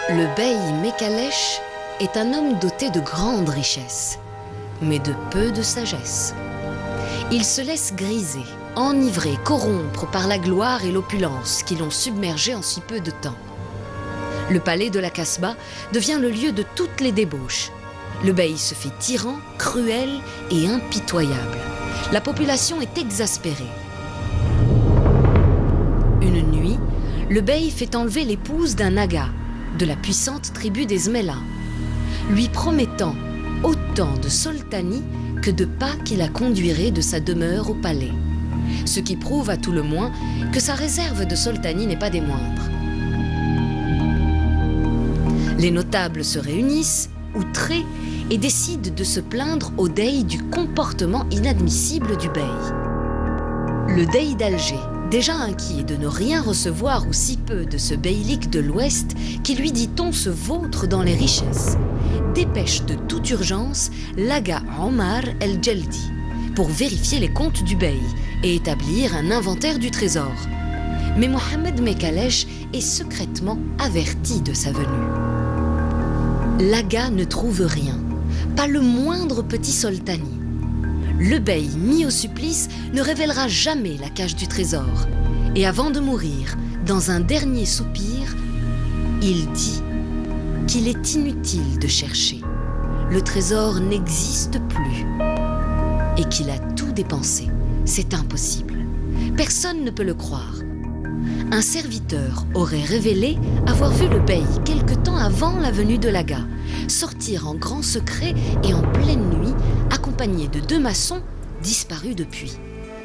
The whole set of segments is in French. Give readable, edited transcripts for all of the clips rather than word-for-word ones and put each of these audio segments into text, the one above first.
Le bey Mekhalech est un homme doté de grandes richesses, mais de peu de sagesse. Il se laisse griser, enivrer, corrompre par la gloire et l'opulence qui l'ont submergé en si peu de temps. Le palais de la Casbah devient le lieu de toutes les débauches. Le bey se fait tyran, cruel et impitoyable. La population est exaspérée. Une nuit, le bey fait enlever l'épouse d'un aga, de la puissante tribu des Zméla, lui promettant autant de soltani que de pas qui la conduiraient de sa demeure au palais. Ce qui prouve à tout le moins que sa réserve de soltani n'est pas des moindres. Les notables se réunissent, outrés, et décident de se plaindre au dey du comportement inadmissible du bey. Le dey d'Alger, déjà inquiet de ne rien recevoir ou si peu de ce beylik de l'Ouest qui, lui dit-on, se vautre dans les richesses, dépêche de toute urgence l'Aga Omar el-Djeldi pour vérifier les comptes du bey et établir un inventaire du trésor. Mais Mohammed Mekhalech est secrètement averti de sa venue. L'Aga ne trouve rien, pas le moindre petit soltani. Le bey, mis au supplice, ne révélera jamais la cache du trésor. Et avant de mourir, dans un dernier soupir, il dit qu'il est inutile de chercher. Le trésor n'existe plus et qu'il a tout dépensé. C'est impossible. Personne ne peut le croire. Un serviteur aurait révélé avoir vu le bey quelque temps avant la venue de l'Aga sortir en grand secret et en pleine nuit, accompagné de 2 maçons disparus depuis.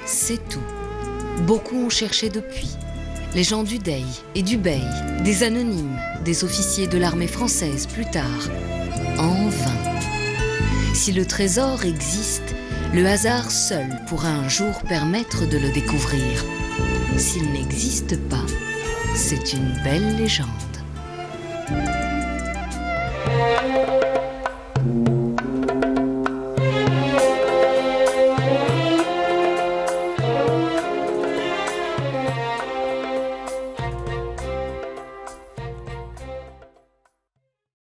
C'est tout. Beaucoup ont cherché depuis. Les gens du dey et du bey, des anonymes, des officiers de l'armée française plus tard. En vain. Si le trésor existe, le hasard seul pourra un jour permettre de le découvrir. S'il n'existe pas, c'est une belle légende.